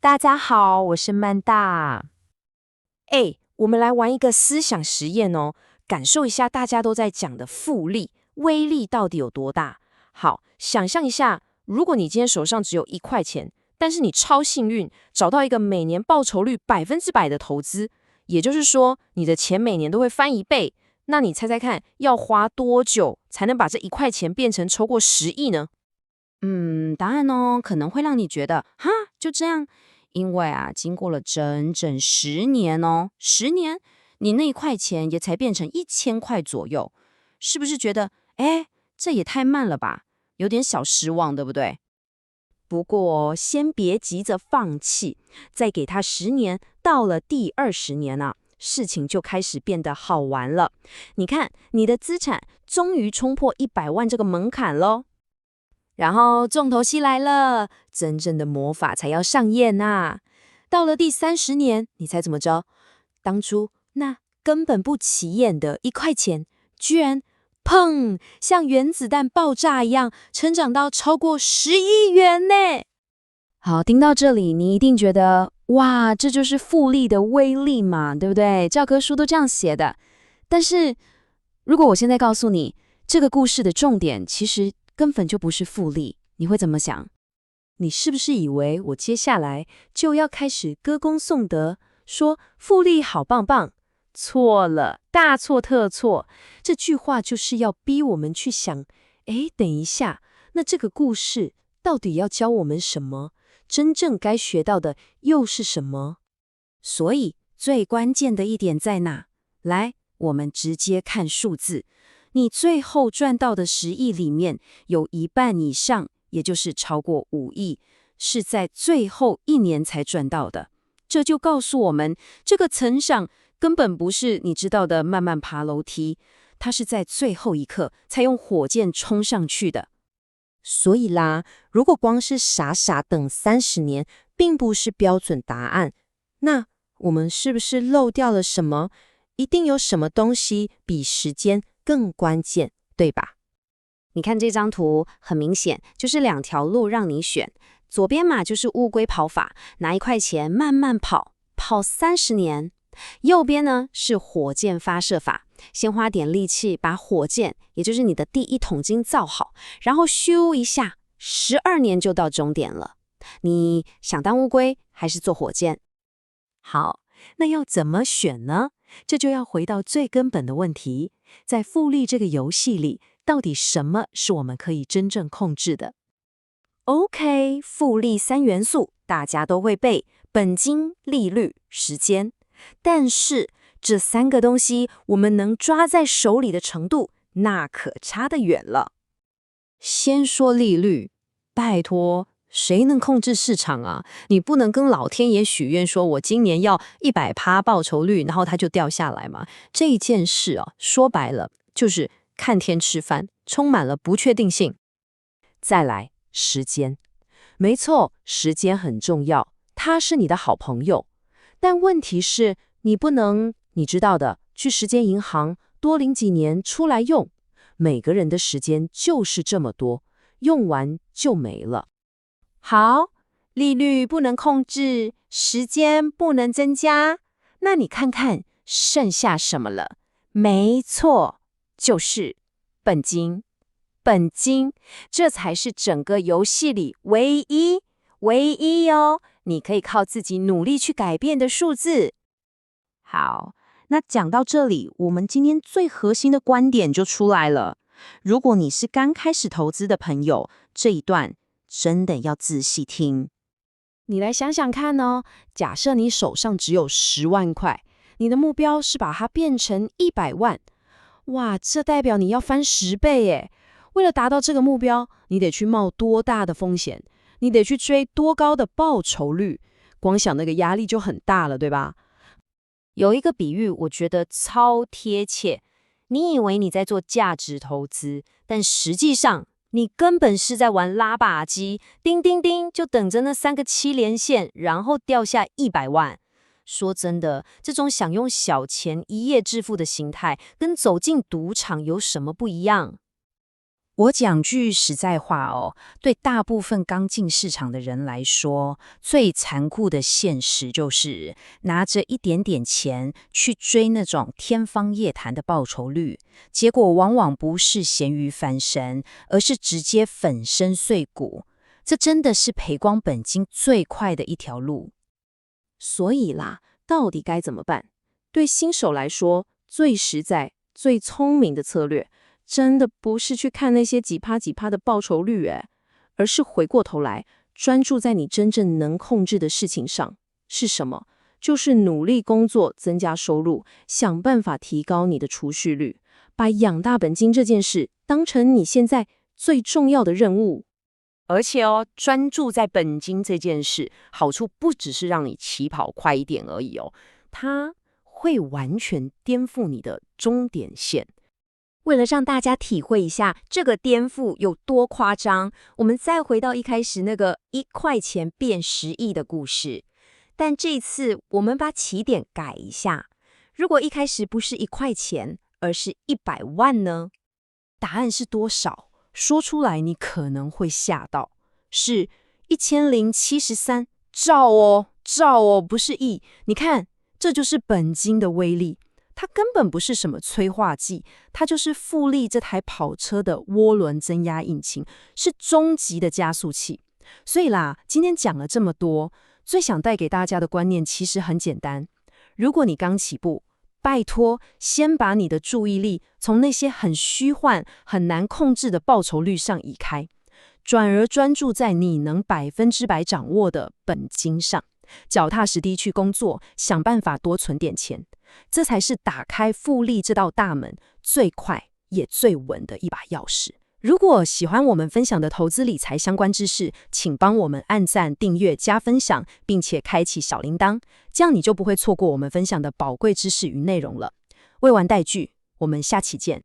大家好，我是曼大。我们来玩一个思想实验哦，感受一下大家都在讲的复利威力到底有多大。好，想象一下，如果你今天手上只有1块钱，但是你超幸运找到一个每年报酬率100%的投资，也就是说你的钱每年都会翻1倍，那你猜猜看，要花多久才能把这1块钱变成超过10亿呢？答案哦，可能会让你觉得，哈，就这样，因为经过了整整10年哦，10年，你那1块钱也才变成1000块左右，是不是觉得，这也太慢了吧，有点小失望，对不对？不过，先别急着放弃，再给他10年，到了第20年事情就开始变得好玩了。你看，你的资产终于冲破100万这个门槛喽。然后重头戏来了，真正的魔法才要上演到了第30年，你猜怎么着？当初那根本不起眼的1块钱，居然砰，像原子弹爆炸一样，成长到超过10亿元呢！好，听到这里，你一定觉得，哇，这就是复利的威力嘛，对不对？教科书都这样写的。但是，如果我现在告诉你，这个故事的重点其实根本就不是复利，你会怎么想？你是不是以为我接下来就要开始歌功颂德，说复利好棒棒？错了，大错特错。这句话就是要逼我们去想，等一下，那这个故事到底要教我们什么？真正该学到的又是什么？所以最关键的一点在哪？来，我们直接看数字。你最后赚到的10亿里面，有一半以上，也就是超过5亿，是在最后1年才赚到的。这就告诉我们，这个成长根本不是你知道的慢慢爬楼梯，它是在最后一刻才用火箭冲上去的。所以啦，如果光是傻傻等30年，并不是标准答案，那我们是不是漏掉了什么？一定有什么东西比时间更关键，对吧？你看这张图，很明显就是2条路让你选。左边嘛就是乌龟跑法，拿1块钱慢慢跑，跑30年。右边呢是火箭发射法，先花点力气把火箭，也就是你的第一桶金造好，然后咻一下，12年就到终点了。你想当乌龟还是做火箭？好，那要怎么选呢？这就要回到最根本的问题，在复利这个游戏里，到底什么是我们可以真正控制的？OK，复利3元素大家都会背，本金、利率、时间。但是这3个东西我们能抓在手里的程度，那可差得远了。先说利率，拜托，谁能控制市场啊？你不能跟老天爷许愿说我今年要100%报酬率，然后它就掉下来嘛。这件事说白了就是看天吃饭，充满了不确定性。再来，时间。没错，时间很重要，它是你的好朋友。但问题是，你不能，你知道的，去时间银行多领几年出来用。每个人的时间就是这么多，用完就没了。好，利率不能控制，时间不能增加，那你看看剩下什么了？没错，就是本金。本金，这才是整个游戏里唯一哦，你可以靠自己努力去改变的数字。好，那讲到这里，我们今天最核心的观点就出来了。如果你是刚开始投资的朋友，这一段真的要仔细听。你来想想看哦，假设你手上只有10万块，你的目标是把它变成100万，哇，这代表你要翻10倍耶！为了达到这个目标，你得去冒多大的风险？你得去追多高的报酬率？光想那个压力就很大了，对吧？有一个比喻，我觉得超贴切。你以为你在做价值投资，但实际上你根本是在玩拉霸机，叮叮叮，就等着那3个7连线，然后掉下100万。说真的，这种想用小钱一夜致富的心态，跟走进赌场有什么不一样？我讲句实在话哦，对大部分刚进市场的人来说，最残酷的现实就是拿着一点点钱去追那种天方夜谭的报酬率，结果往往不是咸鱼翻身，而是直接粉身碎骨。这真的是赔光本金最快的一条路。所以啦，到底该怎么办？对新手来说，最实在、最聪明的策略，真的不是去看那些几趴几趴的报酬率，而是回过头来，专注在你真正能控制的事情上。是什么？就是努力工作，增加收入，想办法提高你的储蓄率，把养大本金这件事当成你现在最重要的任务。而且专注在本金这件事，好处不只是让你起跑快一点而已它会完全颠覆你的终点线。为了让大家体会一下这个颠覆有多夸张，我们再回到一开始那个1块钱变10亿的故事。但这次我们把起点改一下，如果一开始不是1块钱，而是100万呢？答案是多少？说出来你可能会吓到，是1073兆，不是亿。你看，这就是本金的威力。它根本不是什么催化剂，它就是复利这台跑车的涡轮增压引擎，是终极的加速器。所以啦，今天讲了这么多，最想带给大家的观念其实很简单：如果你刚起步，拜托，先把你的注意力从那些很虚幻、很难控制的报酬率上移开，转而专注在你能100%掌握的本金上，脚踏实地去工作，想办法多存点钱，这才是打开复利这道大门最快也最稳的一把钥匙。如果喜欢我们分享的投资理财相关知识，请帮我们按赞、订阅、加分享，并且开启小铃铛，这样你就不会错过我们分享的宝贵知识与内容了。未完待续，我们下期见。